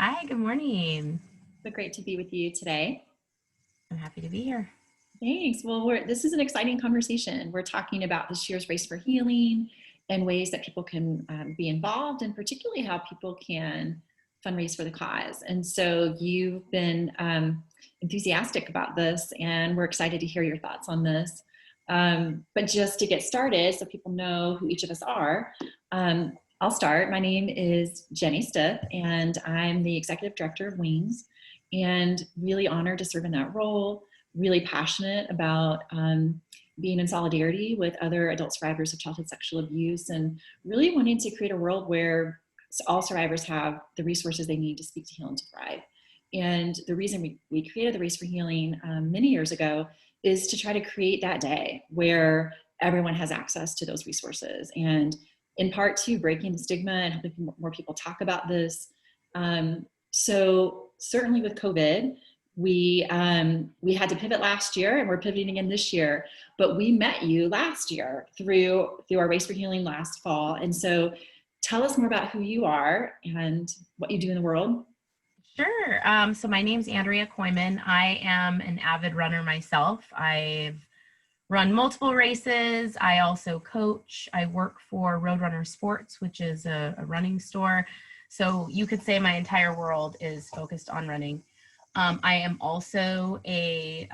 Hi, good morning. So great to be with you today. I'm happy to be here. Thanks. Well, this is an exciting conversation. We're talking about this year's Race for Healing and ways that people can be involved, and particularly how people can fundraise for the cause. And so you've been enthusiastic about this, and we're excited to hear your thoughts on this. But just to get started, so people know who each of us are, I'll start. My name is Jenny Stith, and I'm the Executive Director of Wings, and really honored to serve in that role. Really passionate about being in solidarity with other adult survivors of childhood sexual abuse, and really wanting to create a world where all survivors have the resources they need to speak to heal and to thrive. And the reason we created the Race for Healing many years ago is to try to create that day where everyone has access to those resources, and in part to breaking the stigma and helping more people talk about this. So certainly with COVID, we had to pivot last year, and we're pivoting again this year, but we met you last year through our Race for Healing last fall. And so tell us more about who you are and what you do in the world. Sure. So my name's Andrea Koyman. I am an avid runner myself. I've run multiple races. I also coach. I work for Roadrunner Sports, which is a running store. So you could say my entire world is focused on running. I am also a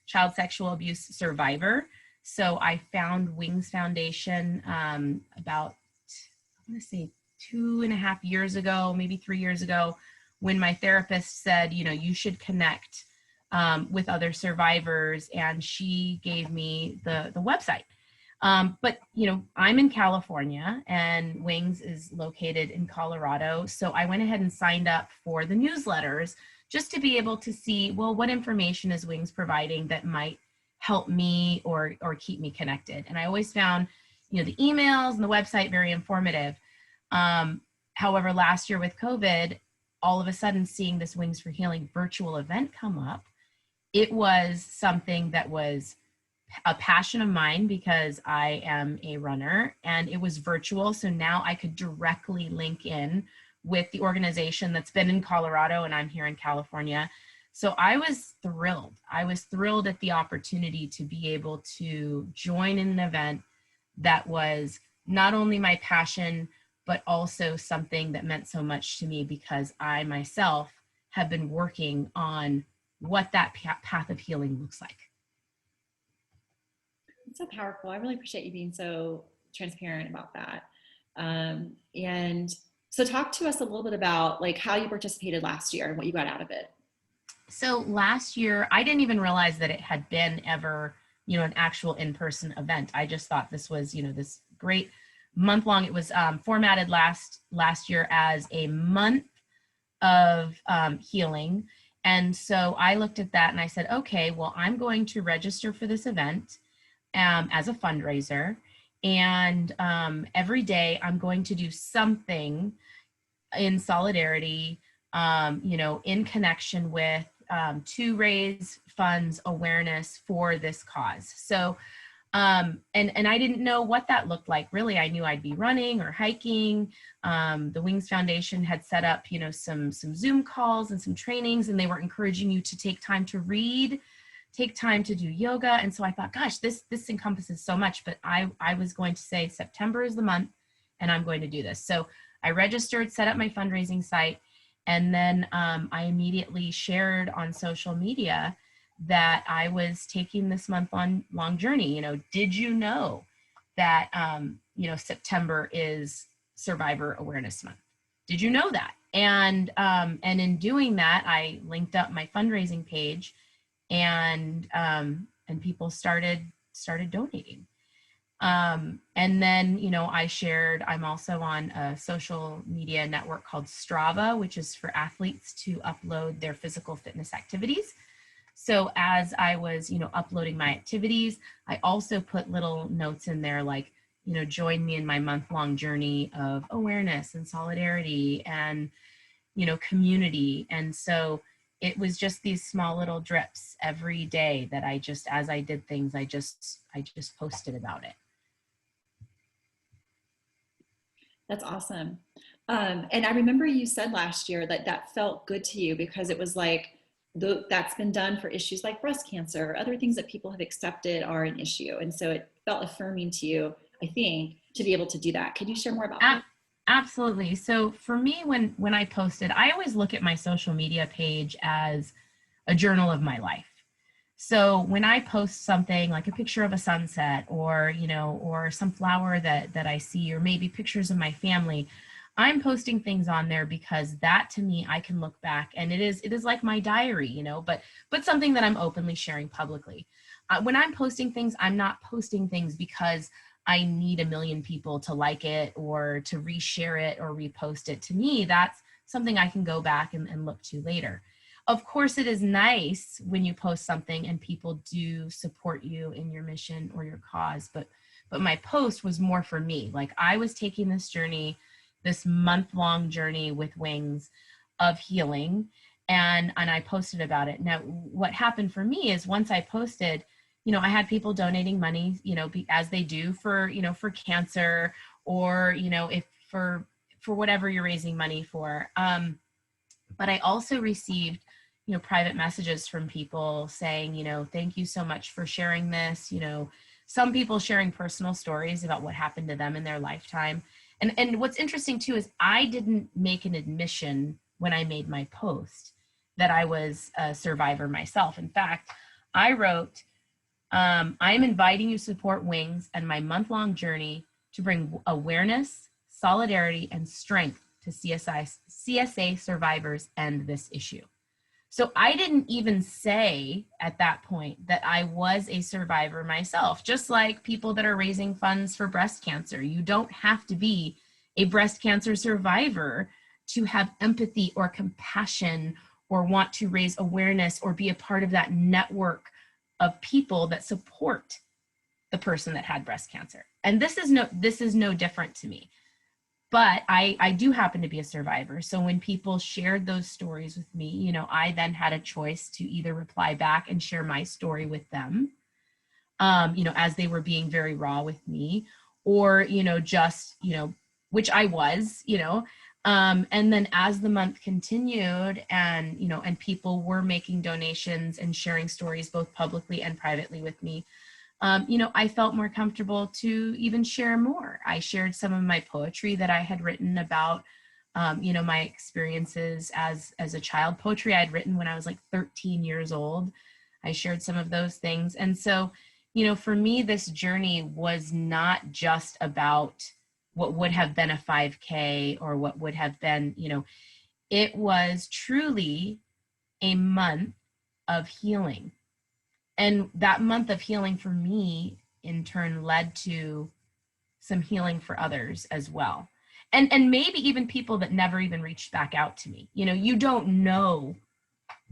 child sexual abuse survivor. So I found Wings Foundation about, I'm going to say 2.5 years ago, maybe 3 years ago, when my therapist said, you should connect with other survivors, and she gave me the website. But I'm in California, and Wings is located in Colorado. So I went ahead and signed up for the newsletters just to be able to see, well, what information is Wings providing that might help me or keep me connected. And I always found, the emails and the website very informative. However, last year with COVID, all of a sudden seeing this Wings for Healing virtual event come up, it was something that was a passion of mine because I am a runner, and it was virtual. So now I could directly link in with the organization that's been in Colorado, and I'm here in California. So I was thrilled. I was thrilled at the opportunity to be able to join in an event that was not only my passion, but also something that meant so much to me because I myself have been working on what that path of healing looks like. It's so powerful. I really appreciate you being so transparent about that. And so talk to us a little bit about like how you participated last year and what you got out of it. So last year, I didn't even realize that it had been ever, an actual in-person event. I just thought this was, this great month long. It was formatted last year as a month of healing. And so I looked at that and I said, okay, well, I'm going to register for this event as a fundraiser. And every day I'm going to do something in solidarity, in connection with to raise funds awareness for this cause. So and I didn't know what that looked like. Really, I knew I'd be running or hiking. The Wings Foundation had set up, some Zoom calls and some trainings, and they were encouraging you to take time to read, take time to do yoga. And so I thought, gosh, this encompasses so much. But I was going to say September is the month, and I'm going to do this. So I registered, set up my fundraising site, and then I immediately shared on social media that I was taking this month-long journey. Did you know that, September is Survivor Awareness Month? Did you know that? And in doing that, I linked up my fundraising page, and people started donating. And then, I shared, I'm also on a social media network called Strava, which is for athletes to upload their physical fitness activities. So as I was, uploading my activities, I also put little notes in there like, join me in my month-long journey of awareness and solidarity and, community. And so it was just these small little drips every day that I just, as I did things, I just posted about it. That's awesome. And I remember you said last year that that felt good to you because it was like that's been done for issues like breast cancer or other things that people have accepted are an issue. And so it felt affirming to you, I think, to be able to do that. Could you share more about that? Absolutely. So for me, when I posted, I always look at my social media page as a journal of my life. So when I post something like a picture of a sunset or, or some flower that I see, or maybe pictures of my family, I'm posting things on there because that to me, I can look back and it is like my diary, but something that I'm openly sharing publicly. When I'm posting things, I'm not posting things because I need a million people to like it or to reshare it or repost it. To me, that's something I can go back and look to later. Of course, it is nice when you post something and people do support you in your mission or your cause, but my post was more for me. Like I was taking this journey, this month-long journey with Wings of healing, and I posted about it. Now, what happened for me is once I posted, I had people donating money, as they do for, for cancer or, if for whatever you're raising money for. But I also received, private messages from people saying, thank you so much for sharing this. Some people sharing personal stories about what happened to them in their lifetime. And what's interesting too is I didn't make an admission when I made my post that I was a survivor myself. In fact, I wrote, I'm inviting you to support Wings and my month-long journey to bring awareness, solidarity, and strength to CSA survivors and this issue. So I didn't even say at that point that I was a survivor myself, just like people that are raising funds for breast cancer. You don't have to be a breast cancer survivor to have empathy or compassion or want to raise awareness or be a part of that network of people that support the person that had breast cancer. And this is no different to me. But I do happen to be a survivor. So when people shared those stories with me, I then had a choice to either reply back and share my story with them, as they were being very raw with me, or, just, which I was, and then as the month continued and, and people were making donations and sharing stories both publicly and privately with me, I felt more comfortable to even share more. I shared some of my poetry that I had written about, my experiences as a child. Poetry I had written when I was like 13 years old. I shared some of those things. And so, for me, this journey was not just about what would have been a 5K or what would have been, it was truly a month of healing. And that month of healing for me, in turn, led to some healing for others as well. And maybe even people that never even reached back out to me. You don't know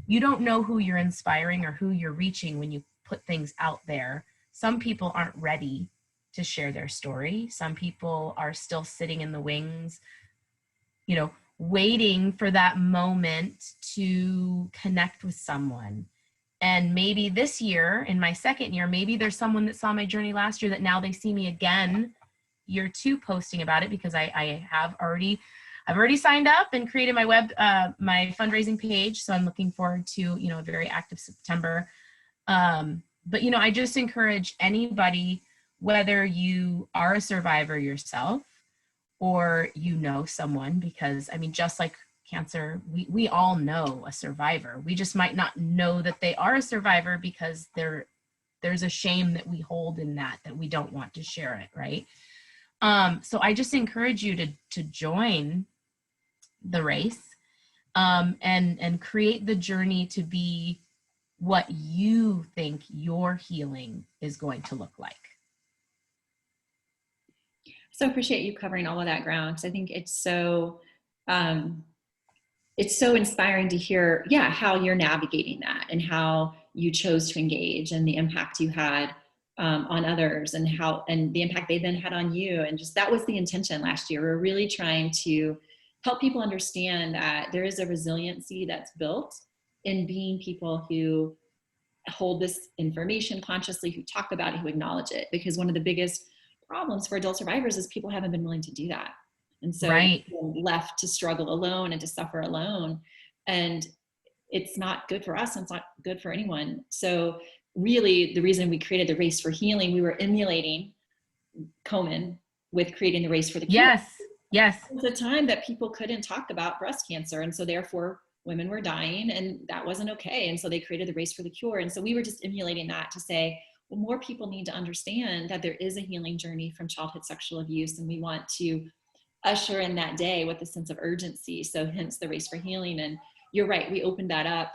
who you're inspiring or who you're reaching when you put things out there. Some people aren't ready to share their story. Some people are still sitting in the wings, waiting for that moment to connect with someone. And maybe this year, in my second year, maybe there's someone that saw my journey last year that now they see me again, year two, posting about it because I've already signed up and created my my fundraising page. So I'm looking forward to, a very active September. But, I just encourage anybody, whether you are a survivor yourself or someone, because just like cancer, we all know a survivor. We just might not know that they are a survivor because there's a shame that we hold in that we don't want to share it, right? So I just encourage you to join the race, and create the journey to be what you think your healing is going to look like. So appreciate you covering all of that ground because I think it's so inspiring to hear, how you're navigating that and how you chose to engage and the impact you had on others and the impact they then had on you. And just that was the intention last year. We're really trying to help people understand that there is a resiliency that's built in being people who hold this information consciously, who talk about it, who acknowledge it. Because one of the biggest problems for adult survivors is people haven't been willing to do that. And so Right. left to struggle alone and to suffer alone. And it's not good for us, and it's not good for anyone. So really, the reason we created the Race for Healing, we were emulating Komen with creating the Race for the Cure. Yes. Yes. It was a time that people couldn't talk about breast cancer, and so therefore women were dying, and that wasn't okay. And so they created the Race for the Cure. And so we were just emulating that to say, well, more people need to understand that there is a healing journey from childhood sexual abuse, and we want to usher in that day with a sense of urgency. So hence the Race for Healing. And you're right, we opened that up.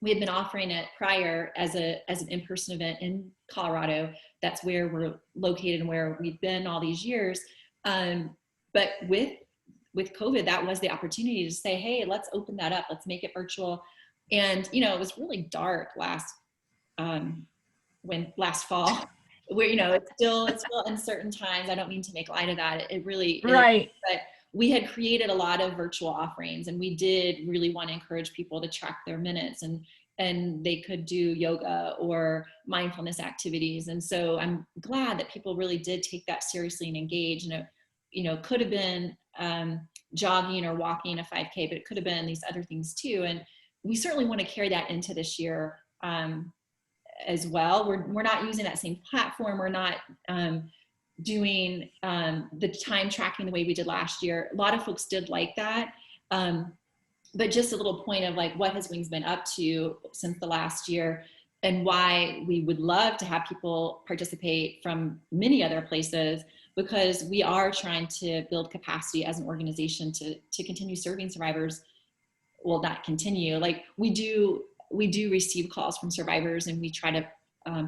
We had been offering it prior as an in-person event in Colorado. That's where we're located and where we've been all these years. But with COVID, that was the opportunity to say, hey, let's open that up. Let's make it virtual. And, you know, it was really dark last fall, where, you know, it's still uncertain times. I don't mean to make light of that. It really Right. is. But we had created a lot of virtual offerings, and we did really want to encourage people to track their minutes, and they could do yoga or mindfulness activities. And so I'm glad that people really did take that seriously and engage. And it, you know, could have been jogging or walking a 5K, but it could have been these other things too. And we certainly want to carry that into this year as well. We're not using that same platform. We're not doing the time tracking the way we did last year. A lot of folks did like that. But just a little point of like, what has Wings been up to since the last year, and why we would love to have people participate from many other places, because we are trying to build capacity as an organization to continue serving survivors. Well, not continue, like we do receive calls from survivors, and we try to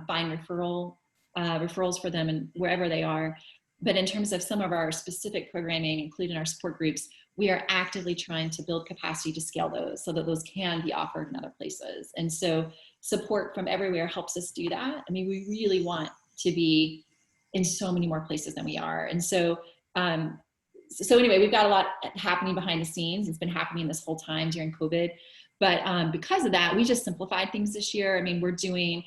find referrals for them and wherever they are. But in terms of some of our specific programming, including our support groups, we are actively trying to build capacity to scale those so that those can be offered in other places. And so support from everywhere helps us do that. I mean, we really want to be in so many more places than we are. And so, so anyway, we've got a lot happening behind the scenes. It's been happening this whole time during COVID. But because of that, we just simplified things this year. I mean, we're doing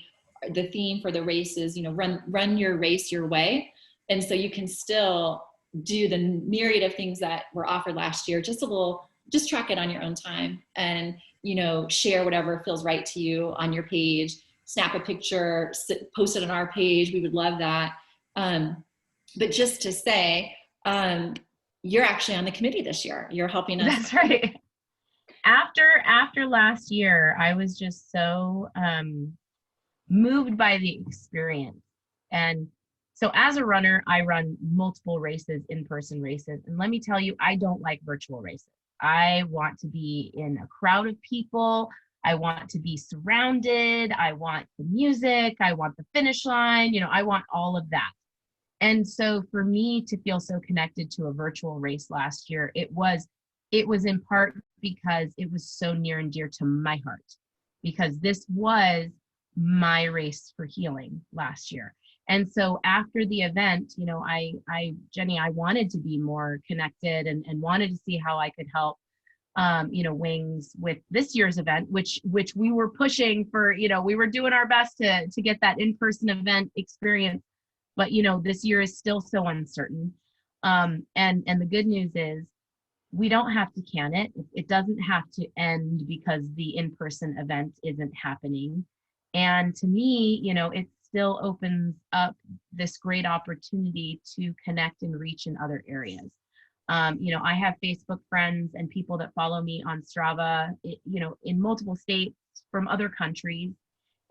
the theme for the race is, you know, run your race your way. And so you can still do the myriad of things that were offered last year, just track it on your own time, and, you know, share whatever feels right to you on your page, snap a picture, post it on our page. We would love that. But just to say, you're actually on the committee this year. You're helping us. That's right. After last year, I was just so moved by the experience. And so as a runner, I run multiple races, in-person races. And let me tell you, I don't like virtual races. I want to be in a crowd of people. I want to be surrounded. I want the music. I want the finish line. You know, I want all of that. And so for me to feel so connected to a virtual race last year, it was in part because it was so near and dear to my heart, because this was my race for healing last year. And so after the event, you know, Jenny, I wanted to be more connected and wanted to see how I could help, you know, Wings with this year's event, which we were pushing for, you know, we were doing our best to get that in-person event experience. But, you know, this year is still so uncertain. And the good news is we don't have to can it. It doesn't have to end because the in-person event isn't happening. And to me, you know, it still opens up this great opportunity to connect and reach in other areas. You know, I have Facebook friends and people that follow me on Strava, you know, in multiple states from other countries.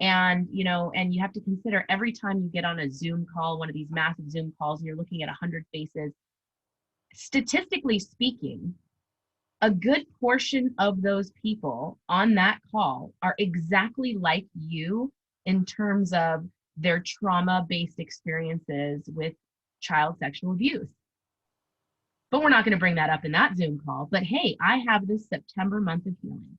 And, you know, and you have to consider every time you get on a Zoom call, one of these massive Zoom calls, and you're looking at 100 faces, statistically speaking, a good portion of those people on that call are exactly like you in terms of their trauma-based experiences with child sexual abuse. But we're not going to bring that up in that Zoom call. But hey, I have this September month of healing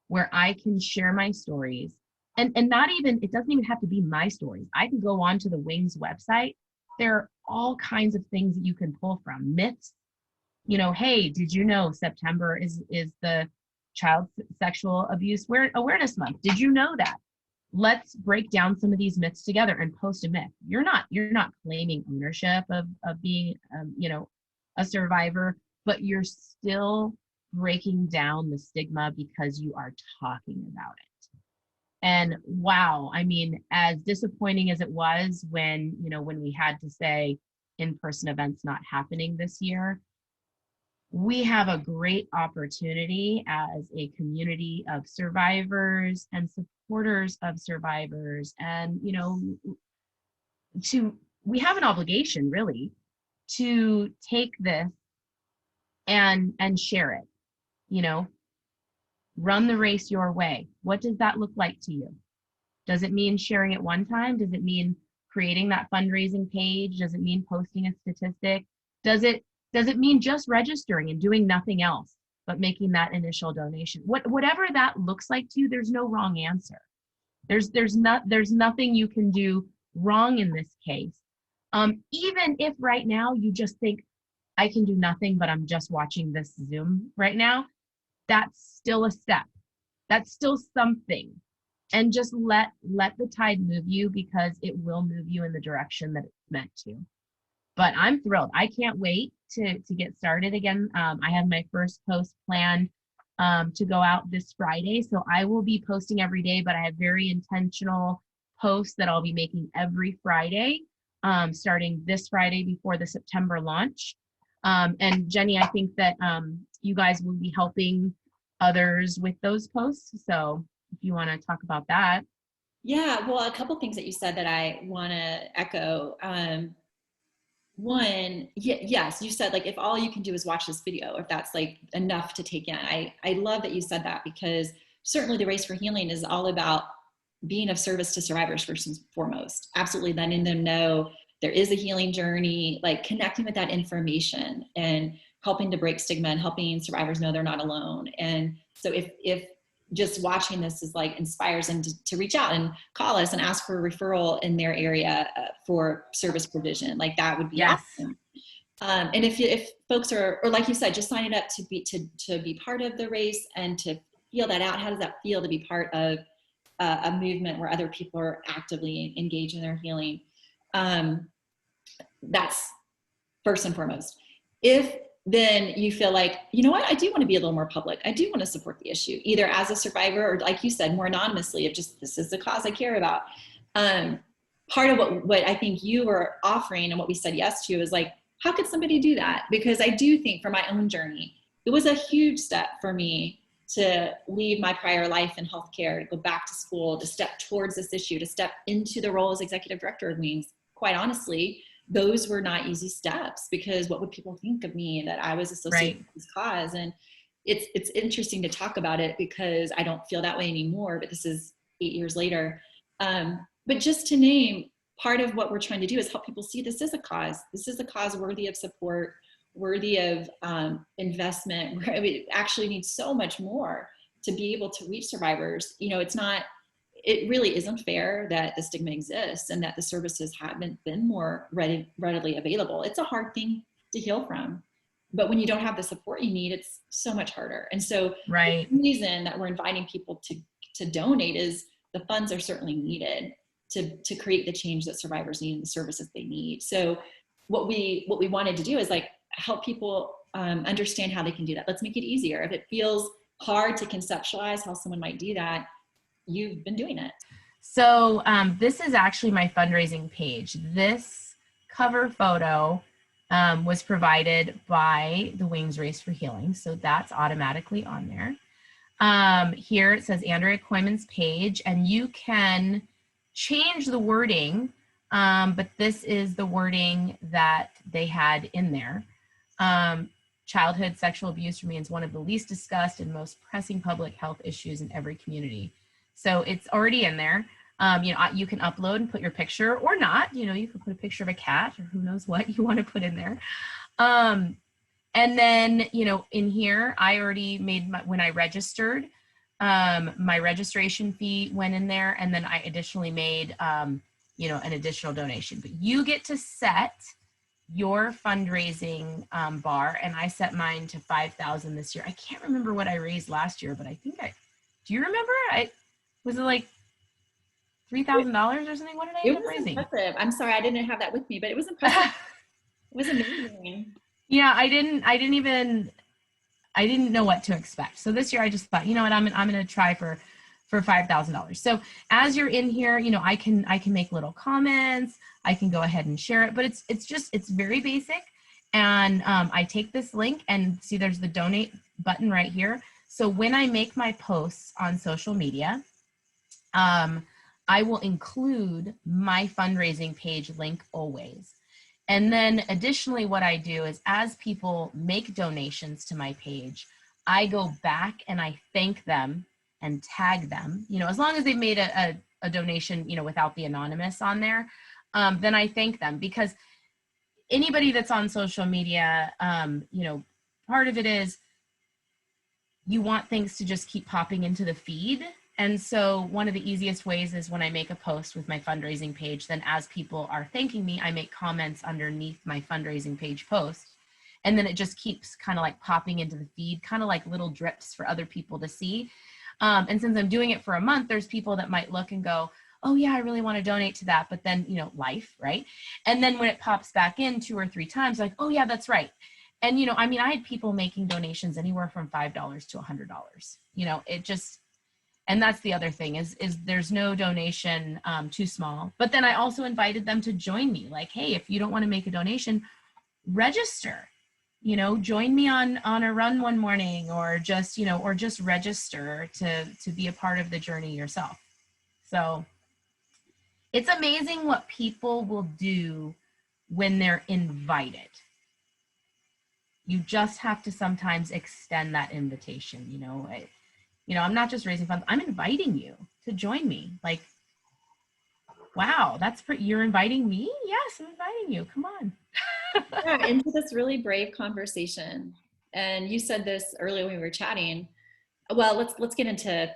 where I can share my stories. And not even, it doesn't even have to be my stories. I can go on to the Wings website. There are all kinds of things that you can pull from. Myths. You know, hey, did you know September is the Child Sexual Abuse Awareness Month? Did you know that? Let's break down some of these myths together and post a myth. You're not claiming ownership of being, you know, a survivor, but you're still breaking down the stigma because you are talking about it. And wow, I mean, as disappointing as it was when, when we had to say in-person events not happening this year, we have a great opportunity as a community of survivors and supporters of survivors. And, we have an obligation really to take this and share it, you know, run the race your way. What does that look like to you? Does it mean sharing it one time? Does it mean creating that fundraising page? Does it mean posting a statistic? Does it mean just registering and doing nothing else but making that initial donation? Whatever that looks like to you, there's no wrong answer. There's nothing you can do wrong in this case. Even if right now you just think, I can do nothing, but I'm just watching this Zoom right now, that's still a step. That's still something. And just let the tide move you, because it will move you in the direction that it's meant to. But I'm thrilled. I can't wait to get started again. I have my first post planned to go out this Friday. So I will be posting every day, but I have very intentional posts that I'll be making every Friday, starting this Friday before the September launch. And Jenny, I think that you guys will be helping others with those posts. So if you want to talk about that. Yeah, well, a couple things that you said that I want to echo. One, yes, you said like if all you can do is watch this video, if that's like enough to take in. I love that you said that, because certainly the Race for Healing is all about being of service to survivors first and foremost. Absolutely letting them know there is a healing journey, like connecting with that information and helping to break stigma and helping survivors know they're not alone. And so if just watching this is like inspires them to reach out and call us and ask for a referral in their area for service provision, like that would be awesome. And if folks are, or like you said, just signing up to be part of the race and to feel that out, how does that feel to be part of a movement where other people are actively engaged in their healing? That's first and foremost. If then you feel like, you know what, I do want to be a little more public. I do want to support the issue, either as a survivor or, like you said, more anonymously, of just, this is the cause I care about. Part of what I think you were offering and what we said yes to is like, how could somebody do that? Because I do think for my own journey, it was a huge step for me to leave my prior life in healthcare, to go back to school, to step towards this issue, to step into the role as executive director of Wings. Quite honestly, those were not easy steps, because what would people think of me that I was associated with this cause? And it's interesting to talk about it, because I don't feel that way anymore, but this is 8 years later. But just to name, part of what we're trying to do is help people see this is a cause. This is a cause worthy of support, worthy of investment. It actually needs so much more to be able to reach survivors. You know, it really isn't fair that the stigma exists and that the services haven't been more readily available. It's a hard thing to heal from. But when you don't have the support you need, it's so much harder. And so the reason that we're inviting people to donate is the funds are certainly needed to create the change that survivors need and the services they need. So what we wanted to do is like help people understand how they can do that. Let's make it easier. If it feels hard to conceptualize how someone might do that, you've been doing it. So this is actually my fundraising page. This cover photo was provided by the Wings Race for Healing. So that's automatically on there. Here it says Andrea Koyman's page, and you can change the wording, but this is the wording that they had in there. Childhood sexual abuse remains one of the least discussed and most pressing public health issues in every community. So it's already in there. You can upload and put your picture or not. You can put a picture of a cat or who knows what you want to put in there. And then, in here, I already made when I registered, my registration fee went in there. And then I additionally made, an additional donation. But you get to set your fundraising bar, and I set mine to $5,000 this year. I can't remember what I raised last year, but I think do you remember? Was it like $3,000 or something? What did I end up raising? Impressive. I'm sorry, I didn't have that with me, but it was impressive. It was amazing. Yeah, I didn't know what to expect. So this year I just thought, you know what, I'm going to try for $5,000. So as you're in here, you know, I can make little comments. I can go ahead and share it, but it's very basic. And I take this link and see there's the donate button right here. So when I make my posts on social media, um, I will include my fundraising page link always. And then additionally, what I do is as people make donations to my page, I go back and I thank them and tag them, you know, as long as they've made a donation, you know, without the anonymous on there, then I thank them because anybody that's on social media, you know, part of it is you want things to just keep popping into the feed. And so one of the easiest ways is when I make a post with my fundraising page, then as people are thanking me, I make comments underneath my fundraising page post. And then it just keeps kind of like popping into the feed, kind of like little drips for other people to see. And since I'm doing it for a month, there's people that might look and go, oh yeah, I really want to donate to that. But then, you know, life, right? And then when it pops back in 2 or 3 times, like, oh yeah, that's right. And, you know, I mean, I had people making donations anywhere from $5 to $100, you know, it just, and that's the other thing is there's no donation too small. But then I also invited them to join me. Like, hey, if you don't want to make a donation, register. You know, join me on a run one morning, or just, you know, or just register to be a part of the journey yourself. So it's amazing what people will do when they're invited. You just have to sometimes extend that invitation. You know, I'm not just raising funds, I'm inviting you to join me. Like, wow, that's pretty, you're inviting me? Yes, I'm inviting you, come on. Yeah, into this really brave conversation. And you said this earlier when we were chatting. Well, let's get into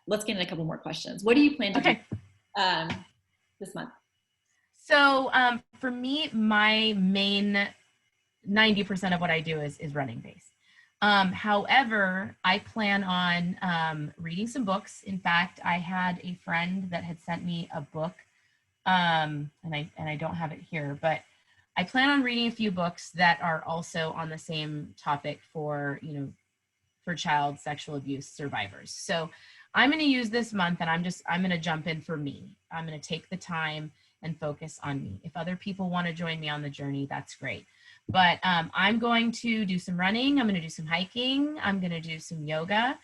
a couple more questions. What do you plan to do Okay, um, this month? so for me, my main 90% of what I do is running base. However, I plan on reading some books. In fact, I had a friend that had sent me a book, and I don't have it here, but I plan on reading a few books that are also on the same topic for, you know, for child sexual abuse survivors. So I'm going to use this month and I'm going to jump in for me. I'm going to take the time and focus on me. If other people want to join me on the journey, that's great. But I'm going to do some running. I'm going to do some hiking. I'm going to do some yoga.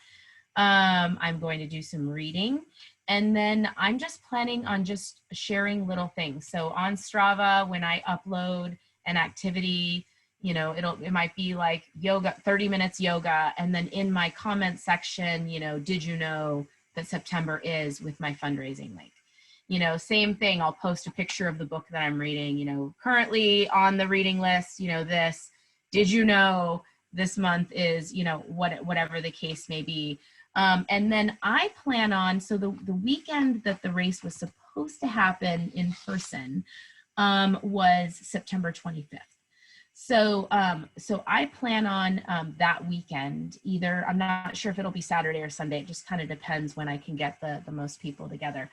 I'm going to do some reading. And then I'm just planning on just sharing little things. So on Strava, when I upload an activity, you know, it might be like yoga, 30 minutes yoga. And then in my comment section, you know, did you know that September is, with my fundraising link? You know, same thing. I'll post a picture of the book that I'm reading, you know, currently on the reading list, you know, this, did you know this month is, you know, whatever the case may be. And then I plan on, so the weekend that the race was supposed to happen in person was September 25th. So I plan on that weekend, either, I'm not sure if it'll be Saturday or Sunday. It just kind of depends when I can get the most people together.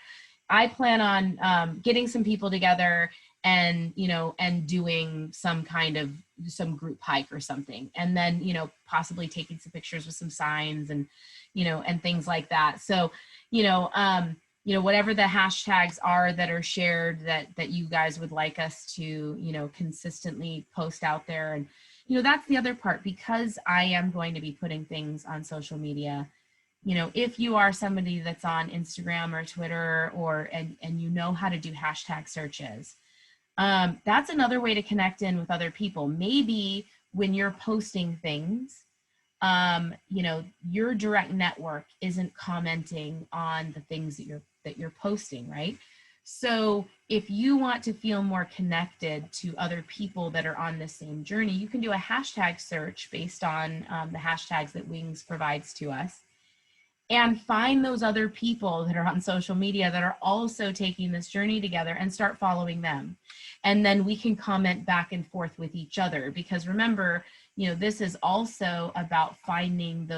I plan on getting some people together and, you know, and doing some kind of some group hike or something. And then, you know, possibly taking some pictures with some signs and, you know, and things like that. So, you know, whatever the hashtags are that are shared that you guys would like us to, you know, consistently post out there. And, you know, that's the other part, because I am going to be putting things on social media. You know, if you are somebody that's on Instagram or Twitter, or and you know how to do hashtag searches, that's another way to connect in with other people. Maybe when you're posting things, you know, your direct network isn't commenting on the things that you're posting, right? So if you want to feel more connected to other people that are on the same journey, you can do a hashtag search based on the hashtags that Wings provides to us, and find those other people that are on social media that are also taking this journey together, and start following them. And then we can comment back and forth with each other, because remember, you know, this is also about finding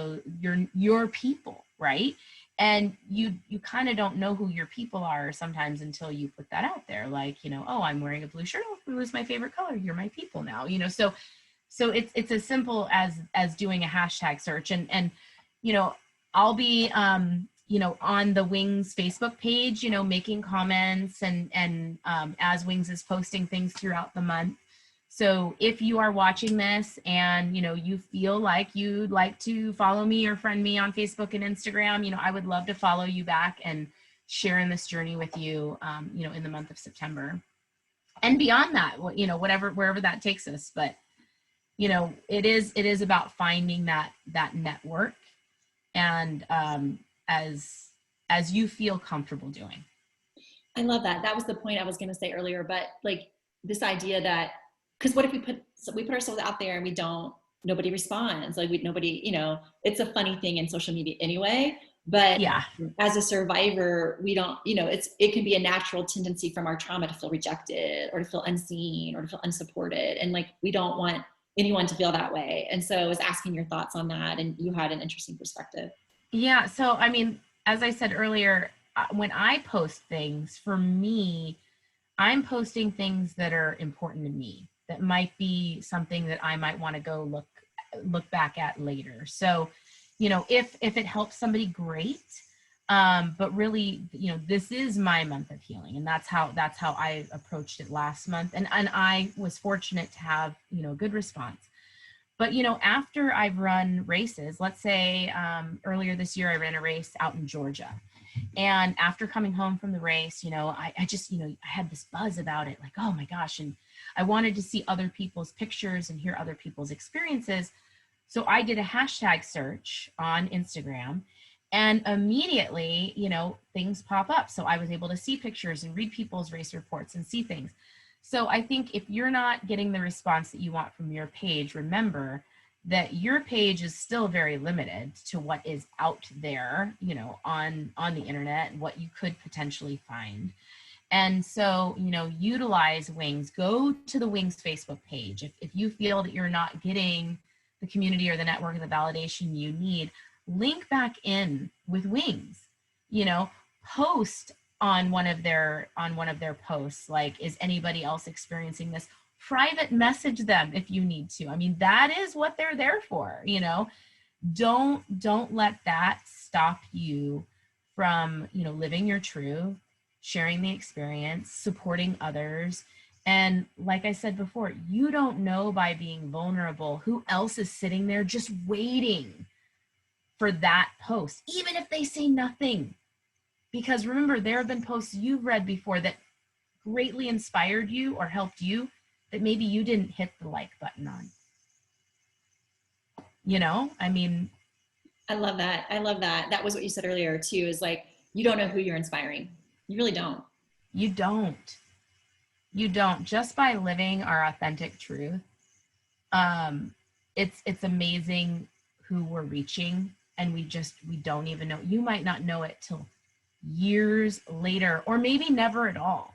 your people, right? And you kind of don't know who your people are sometimes until you put that out there, like, you know, oh, I'm wearing a blue shirt, oh, blue is my favorite color, you're my people now, you know. So it's as simple as doing a hashtag search, and you know, I'll be you know, on the Wings Facebook page, you know, making comments and as Wings is posting things throughout the month. So if you are watching this and, you know, you feel like you'd like to follow me or friend me on Facebook and Instagram, you know, I would love to follow you back and share in this journey with you, you know, in the month of September and beyond that, you know, whatever, wherever that takes us. But, you know, it is about finding that network and as you feel comfortable doing. I love that. That was the point I was going to say earlier, but like this idea that, because what if we put ourselves out there and we don't, nobody responds, like nobody, you know, it's a funny thing in social media anyway, but Yeah. as a survivor, we don't, you know, it can be a natural tendency from our trauma to feel rejected or to feel unseen or to feel unsupported. And like, we don't want anyone to feel that way. And so I was asking your thoughts on that, and you had an interesting perspective. Yeah. So, I mean, as I said earlier, when I post things, for me, I'm posting things that are important to me, that might be something that I might want to go look back at later. So, you know, if it helps somebody, great. But really, you know, this is my month of healing, and that's how I approached it last month. And I was fortunate to have, you know, a good response. But, you know, after I've run races, let's say earlier this year, I ran a race out in Georgia. And after coming home from the race, you know, I just, you know, I had this buzz about it, like, oh my gosh. And I wanted to see other people's pictures and hear other people's experiences. So I did a hashtag search on Instagram, and immediately, you know, things pop up. So I was able to see pictures and read people's race reports and see things. So I think if you're not getting the response that you want from your page, remember that your page is still very limited to what is out there, you know, on the internet and what you could potentially find. And so, you know, utilize Wings. Go to the Wings Facebook page. If you feel that you're not getting the community or the network or the validation you need, link back in with Wings. You know, post on one of their posts, like, is anybody else experiencing this? Private message them if you need to. I mean, that is what they're there for. You know, don't let that stop you from, you know, living your truth, sharing the experience, supporting others. And like I said before, you don't know, by being vulnerable, who else is sitting there just waiting for that post, even if they say nothing. Because remember, there have been posts you've read before that greatly inspired you or helped you that maybe you didn't hit the like button on. You know, I mean, I love that. I love that. That was what you said earlier too, is like, you don't know who you're inspiring. You really don't. You don't. You don't. Just by living our authentic truth, it's amazing who we're reaching, and we don't even know. You might not know it till years later, or maybe never at all.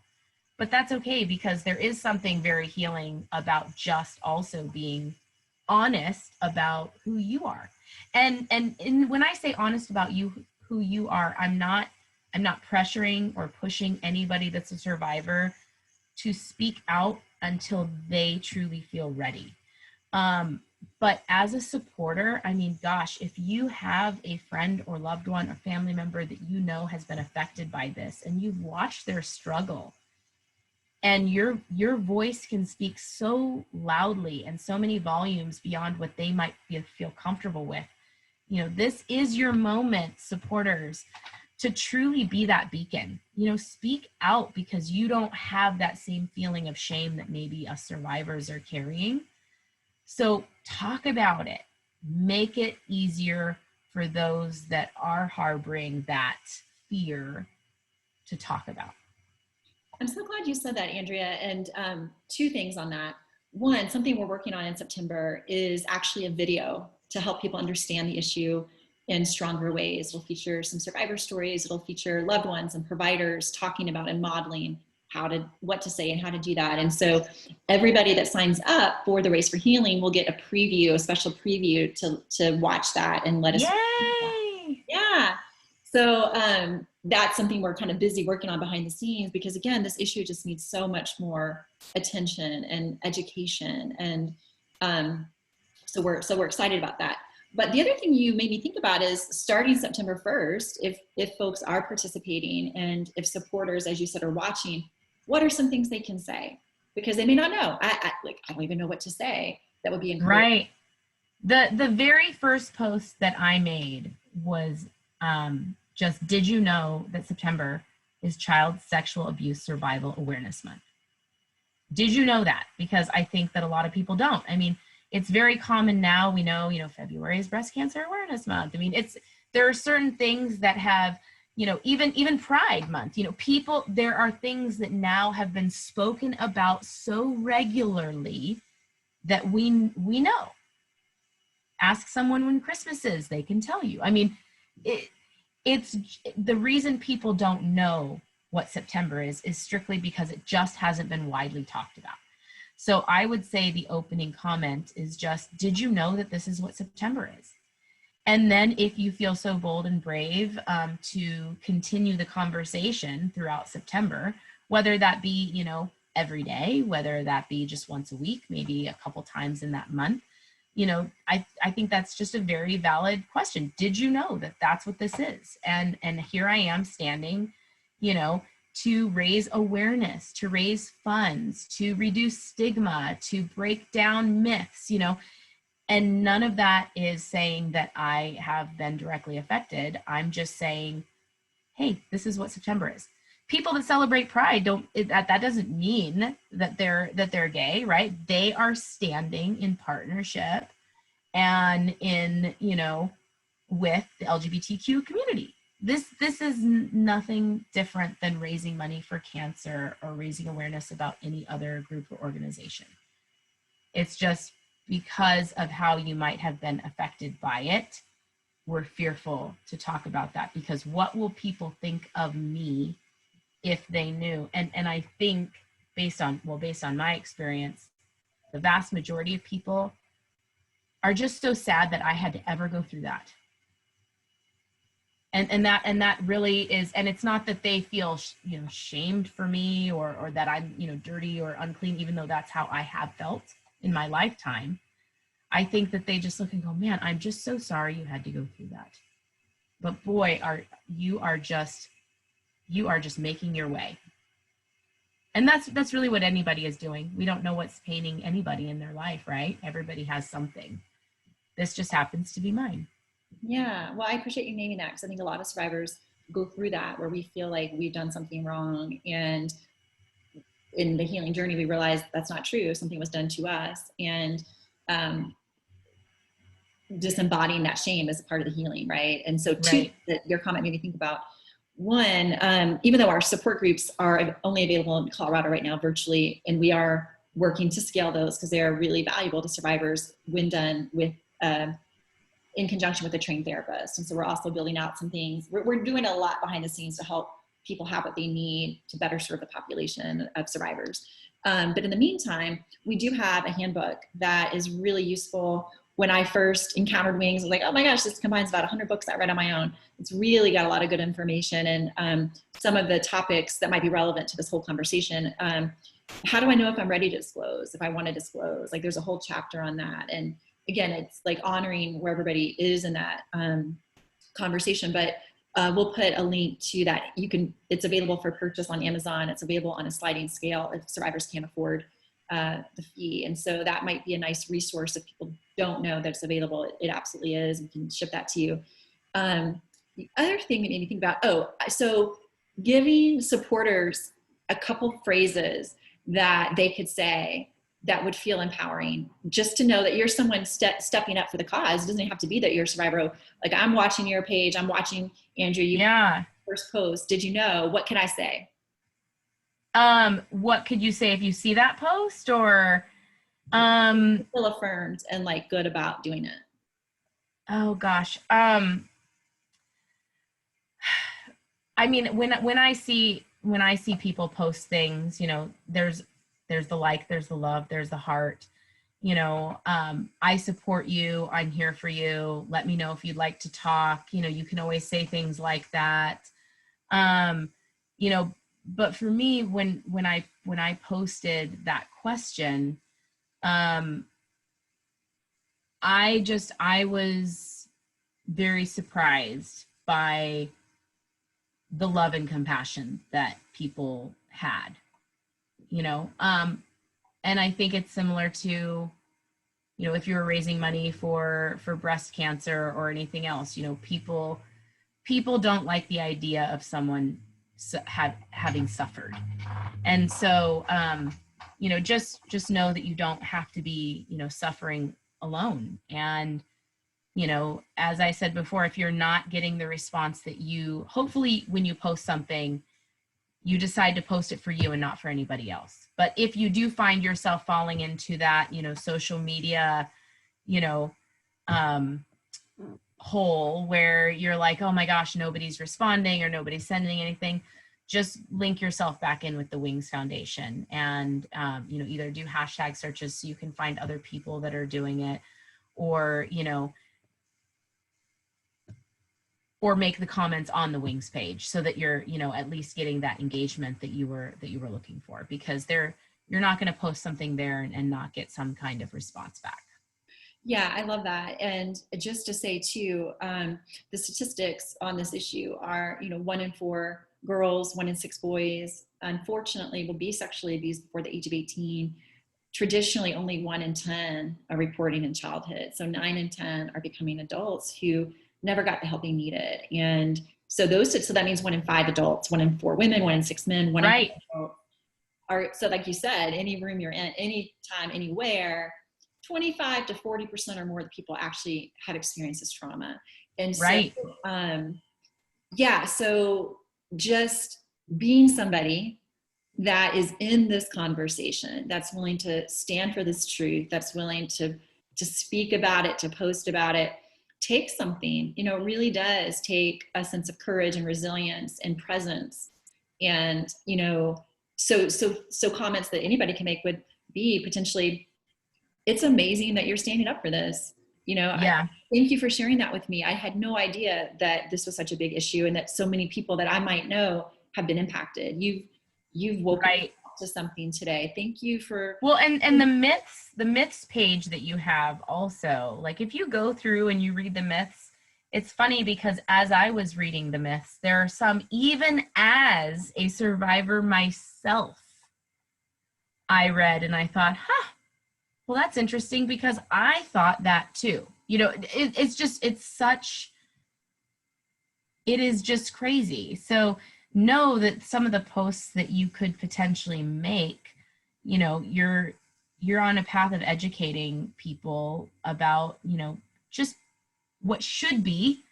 But that's okay, because there is something very healing about just also being honest about who you are. And when I say honest about who you are, I'm not pressuring or pushing anybody that's a survivor to speak out until they truly feel ready. But as a supporter, I mean, gosh, if you have a friend or loved one or family member that you know has been affected by this, and you've watched their struggle, and your voice can speak so loudly and so many volumes beyond what they might feel comfortable with, you know, this is your moment, supporters, to truly be that beacon. You know, speak out, because you don't have that same feeling of shame that maybe us survivors are carrying. So talk about it. Make it easier for those that are harboring that fear to talk about. I'm so glad you said that, Andrea. And two things on that. One, something we're working on in September is actually a video to help people understand the issue in stronger ways. It'll feature some survivor stories. It'll feature loved ones and providers talking about and modeling what to say and how to do that. And so everybody that signs up for the Race for Healing will get a preview, a special preview to watch that and let us. Yay! Yeah. So that's something we're kind of busy working on behind the scenes, because again, this issue just needs so much more attention and education. And So we're excited about that. But the other thing you made me think about is starting September 1st, if folks are participating and if supporters, as you said, are watching, what are some things they can say? Because they may not know. I don't even know what to say. That would be encouraging. Right. The very first post that I made was just, did you know that September is Child Sexual Abuse Survival Awareness Month? Did you know that? Because I think that a lot of people don't. I mean, it's very common now. We know, February is Breast Cancer Awareness Month. I mean, there are certain things that have, even Pride Month, there are things that now have been spoken about so regularly that we know. Ask someone when Christmas is, they can tell you. I mean, it's the reason people don't know what September is strictly because it just hasn't been widely talked about. So I would say the opening comment is just, did you know that this is what September is? And then if you feel so bold and brave to continue the conversation throughout September, whether that be, every day, whether that be just once a week, maybe a couple times in that month, I think that's just a very valid question. Did you know that that's what this is? And here I am standing, to raise awareness, to raise funds, to reduce stigma, to break down myths, and none of that is saying that I have been directly affected. I'm just saying, hey, this is what September is. People that celebrate Pride that doesn't mean that they're gay, right? They are standing in partnership and in, with the LGBTQ community. This is nothing different than raising money for cancer or raising awareness about any other group or organization. It's just because of how you might have been affected by it, we're fearful to talk about that, because what will people think of me if they knew? And I think based on my experience, the vast majority of people are just so sad that I had to ever go through that. And that really is, and it's not that they feel shamed for me or that I'm dirty or unclean, even though that's how I have felt in my lifetime. I think that they just look and go, man, I'm just so sorry you had to go through that. But boy, you are just making your way. And that's really what anybody is doing. We don't know what's paining anybody in their life, right? Everybody has something. This just happens to be mine. Yeah, well, I appreciate you naming that, because I think a lot of survivors go through that where we feel like we've done something wrong, and in the healing journey we realize that's not true. Something was done to us, and disembodying that shame is a part of the healing, right? And so Right. your comment made me think about one, even though our support groups are only available in Colorado right now virtually, and we are working to scale those because they are really valuable to survivors when done with in conjunction with a trained therapist. And so we're also building out some things. We're doing a lot behind the scenes to help people have what they need to better serve the population of survivors. But in the meantime, we do have a handbook that is really useful. When I first encountered Wings, I was like, oh my gosh, this combines about 100 books I read on my own. It's really got a lot of good information, and some of the topics that might be relevant to this whole conversation. How do I know if I'm ready to disclose, if I want to disclose? Like, there's a whole chapter on that. And again, it's like honoring where everybody is in that conversation, but we'll put a link to that. It's available for purchase on Amazon. It's available on a sliding scale if survivors can't afford the fee. And so that might be a nice resource if people don't know that it's available. It absolutely is. We can ship that to you. The other thing that made me think about, so giving supporters a couple phrases that they could say that would feel empowering, just to know that you're someone stepping up for the cause. It doesn't have to be that you're a survivor. Like, I'm watching your page. I'm watching Andrea. Yeah. First post. Did you know? What can I say? What could you say if you see that post, or feel affirmed and like good about doing it? Oh gosh. I mean, when I see people post things, there's the like, there's the love, there's the heart, I support you, I'm here for you, let me know if you'd like to talk, you can always say things like that. But for me, when I posted that question, I was very surprised by the love and compassion that people had, you know. And I think it's similar to, you know, if you were raising money for breast cancer or anything else, you know, people don't like the idea of someone having suffered. And so, you know, just know that you don't have to be, you know, suffering alone. And, you know, as I said before, if you're not getting the response that you, hopefully when you post something, you decide to post it for you and not for anybody else. But if you do find yourself falling into that, you know, social media, you know, um, hole where you're like, oh my gosh, nobody's responding or nobody's sending anything, just link yourself back in with the Wings Foundation and, you know, either do hashtag searches so you can find other people that are doing it, or, you know, or make the comments on the Wings page so that you're, you know, at least getting that engagement that you were looking for, because you're not going to post something there and not get some kind of response back. Yeah, I love that. And just to say too, the statistics on this issue are, you know, 1 in 4 girls, 1 in 6 boys, unfortunately, will be sexually abused before the age of 18. Traditionally, only 1 in 10 are reporting in childhood. So 9 in 10 are becoming adults who never got the help they needed. And so that means 1 in 5 adults, 1 in 4 women, 1 in 6 men, 1 in 5 adults are, so like you said, any room you're in, anytime, anywhere, 25 to 40% or more of the people actually have experienced this trauma. And so, yeah, so just being somebody that is in this conversation, that's willing to stand for this truth, that's willing to speak about it, to post about it, takes something, you know, it really does take a sense of courage and resilience and presence. And, you know, so comments that anybody can make would be potentially, it's amazing that you're standing up for this. You know, yeah. Thank you for sharing that with me. I had no idea that this was such a big issue and that so many people that I might know have been impacted. You've woken up to something today. Thank you for. Well, and the myths page that you have also, like if you go through and you read the myths, it's funny because as I was reading the myths, there are some, even as a survivor myself, I read and I thought, well, that's interesting because I thought that too. You know, it is just crazy. So know that some of the posts that you could potentially make, you know, you're on a path of educating people about, you know, just what should be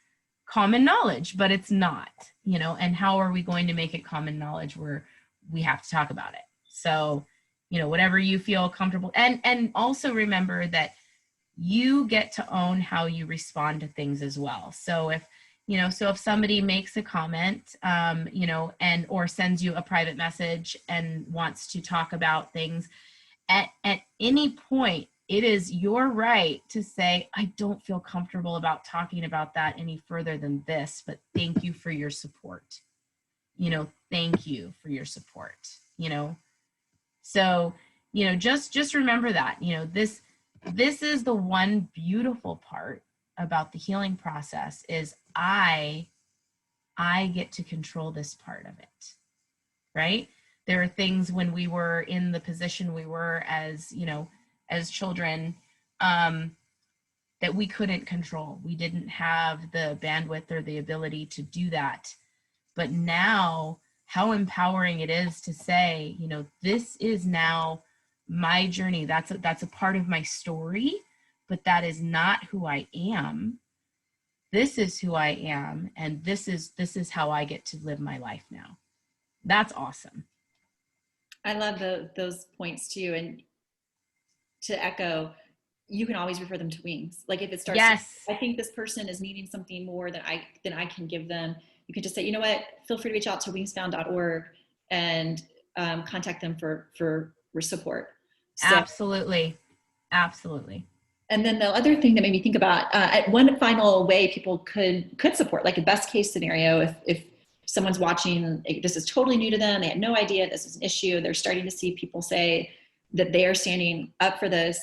common knowledge, but it's not, you know. And how are we going to make it common knowledge where we have to talk about it? So, you know, whatever you feel comfortable. And also remember that you get to own how you respond to things as well. So if, you know, so if somebody makes a comment, you know, and, or sends you a private message and wants to talk about things at any point, it is your right to say, I don't feel comfortable about talking about that any further than this, but thank you for your support. You know, thank you for your support, you know? So, you know, just remember that, you know, this is the one beautiful part about the healing process is I get to control this part of it, right? There are things when we were in the position we were as, you know, as children, that we couldn't control. We didn't have the bandwidth or the ability to do that. But now, how empowering it is to say, you know, this is now my journey. That's a part of my story, but that is not who I am. This is who I am, and this is how I get to live my life now. That's awesome. I love those points too. And to echo, you can always refer them to Wings. Like if it starts, yes, I think this person is needing something more than I can give them. You can just say, you know what, feel free to reach out to wingsfound.org and contact them for support. So, absolutely. and then the other thing that made me think about one final way people could support, like a best case scenario, if someone's watching, this is totally new to them, they had no idea this is an issue, they're starting to see people say that they are standing up for this.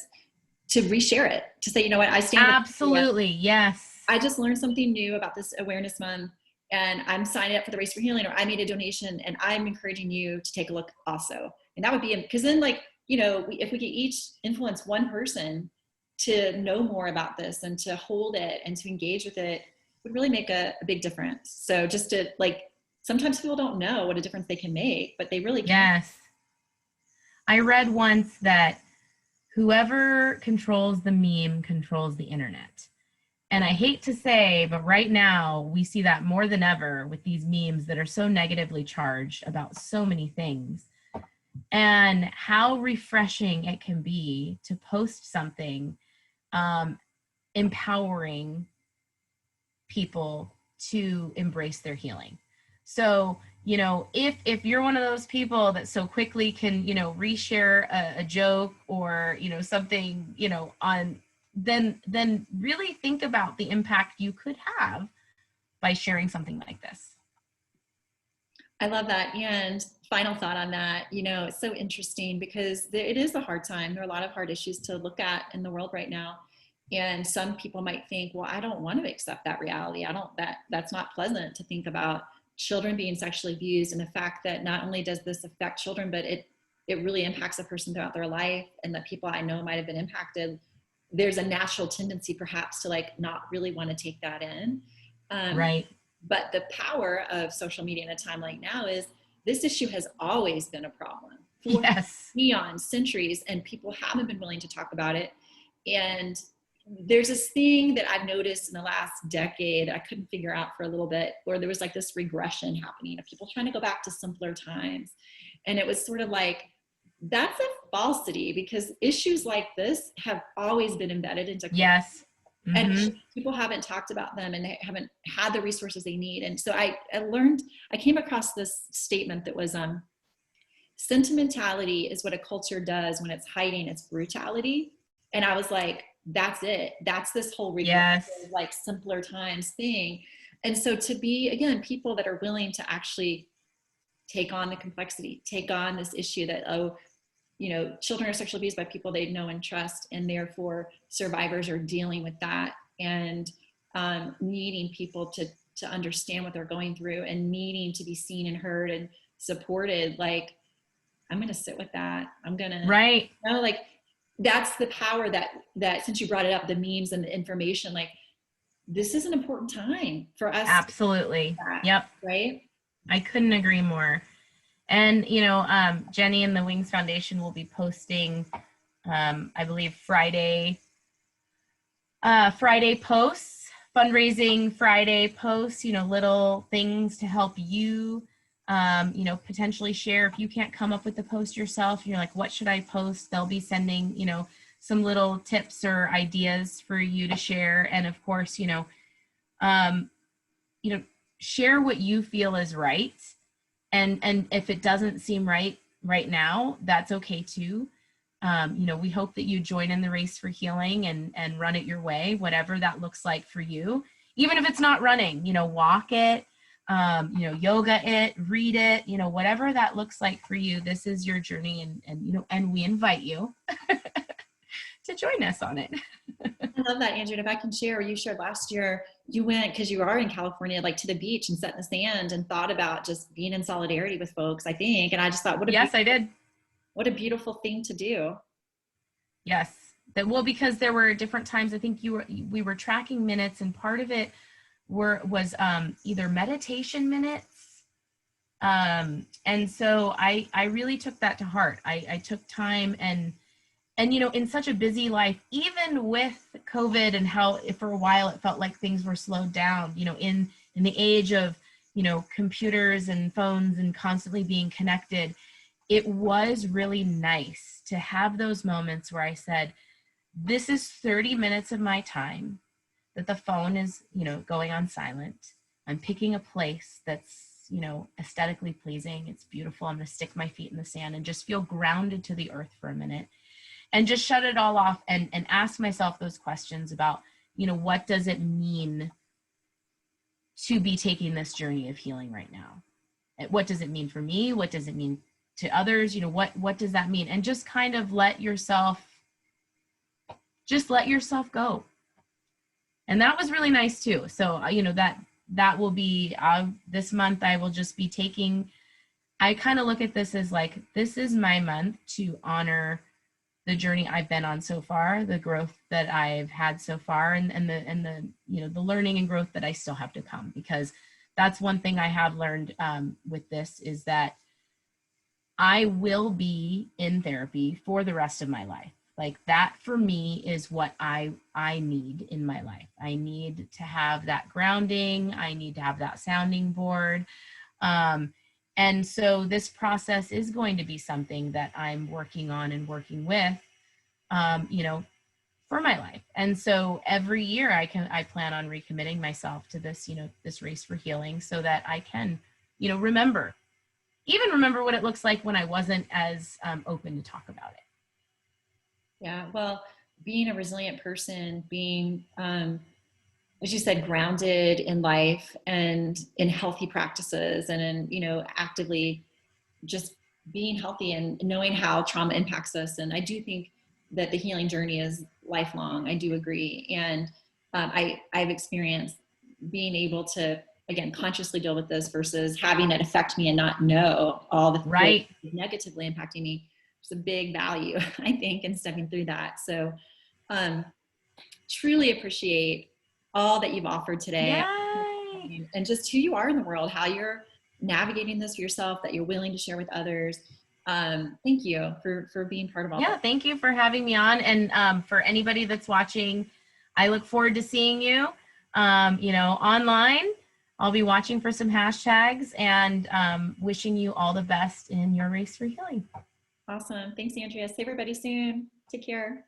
to reshare it, to say, you know what, I stand with Andrea. Absolutely. Yes. I just learned something new about this awareness month, and I'm signing up for the Race for Healing, or I made a donation, and I'm encouraging you to take a look also. And that would be, because then, like, you know, if we could each influence one person to know more about this and to hold it and to engage with it, would really make a big difference. So just to, like, sometimes people don't know what a difference they can make, but they really can. Yes. I read once that whoever controls the meme controls the internet. And I hate to say, but right now we see that more than ever with these memes that are so negatively charged about so many things. And how refreshing it can be to post something empowering people to embrace their healing. So, you know, if you're one of those people that so quickly can, you know, reshare a joke or, you know, something, you know, on, then really think about the impact you could have by sharing something like this. I love that. And final thought on that, you know, it's so interesting because it is a hard time. There are a lot of hard issues to look at in the world right now. And some people might think, well, I don't want to accept that reality. That's not pleasant to think about children being sexually abused, and the fact that not only does this affect children, but it really impacts a person throughout their life, and that people I know might have been impacted. There's a natural tendency perhaps to, like, not really want to take that in. Right. But the power of social media in a time like now is this issue has always been a problem for Yes. eons, centuries, and people haven't been willing to talk about it. And there's this thing that I've noticed in the last decade, I couldn't figure out for a little bit, where there was like this regression happening of people trying to go back to simpler times. And it was sort of like, that's a falsity, because issues like this have always been embedded into culture. Yes. Mm-hmm. And people haven't talked about them, and they haven't had the resources they need. And so I came across this statement that was, sentimentality is what a culture does when it's hiding its brutality. And I was like, that's it. That's this whole Yes. like simpler times thing. And so to be, again, people that are willing to actually take on the complexity, take on this issue that, oh, you know, children are sexually abused by people they know and trust, and therefore survivors are dealing with that, and needing people to understand what they're going through, and needing to be seen and heard and supported. Like, I'm going to sit with that. I'm going to, right. You know, like, that's the power that since you brought it up, the memes and the information, like, this is an important time for us. Absolutely. That, yep. Right. I couldn't agree more. And, you know, Jenny and the Wings Foundation will be posting, I believe, Friday posts, fundraising Friday posts, you know, little things to help you, you know, potentially share. If you can't come up with the post yourself, you're like, what should I post? They'll be sending, you know, some little tips or ideas for you to share. And of course, you know, share what you feel is right. And if it doesn't seem right now, that's okay too. You know, we hope that you join in the race for healing and run it your way, whatever that looks like for you. Even if it's not running, you know, walk it, you know, yoga it, read it, you know, whatever that looks like for you. This is your journey, and you know, and we invite you to join us on it. I love that, Andrea. If I can share, you shared last year, you went, because you are in California, like to the beach and sat in the sand and thought about just being in solidarity with folks, I think. And I just thought, I did. What a beautiful thing to do. Yes. Well, because there were different times, I think we were tracking minutes, and part of it was either meditation minutes. And so I really took that to heart. I took time, and, you know, in such a busy life, even with COVID and how for a while it felt like things were slowed down, you know, in the age of, you know, computers and phones and constantly being connected, it was really nice to have those moments where I said, this is 30 minutes of my time that the phone is, you know, going on silent. I'm picking a place that's, you know, aesthetically pleasing. It's beautiful. I'm going to stick my feet in the sand and just feel grounded to the earth for a minute, and just shut it all off and ask myself those questions about, you know, what does it mean to be taking this journey of healing right now? What does it mean for me? What does it mean to others? You know, what does that mean? And just kind of let yourself just let yourself go. And that was really nice too. So, that will be this month. I will just be taking, I kind of look at this as like, this is my month to honor the journey I've been on so far, the growth that I've had so far, and the the learning and growth that I still have to come. Because that's one thing I have learned with this, is that I will be in therapy for the rest of my life. Like, that for me is what I need in my life. I need to have that grounding. I need to have that sounding board. And so this process is going to be something that I'm working on and working with, for my life. And so every year I plan on recommitting myself to this, this race for healing, so that I can, remember what it looks like when I wasn't as open to talk about it. Yeah, well, being a resilient person, being, as you said, grounded in life and in healthy practices, and in, actively just being healthy and knowing how trauma impacts us. And I do think that the healing journey is lifelong. I do agree. And I've experienced being able to, again, consciously deal with this versus having it affect me and not know all the ways Right. negatively impacting me. It's a big value, I think, in stepping through that. So truly appreciate all that you've offered today. Yay. And just who you are in the world, how you're navigating this yourself, that you're willing to share with others. Thank you for being part of all Yeah, this. thank you for having me on. And for anybody that's watching, I look forward to seeing you, online. I'll be watching for some hashtags, and wishing you all the best in your race for healing. Awesome. Thanks, Andrea. See everybody soon. Take care.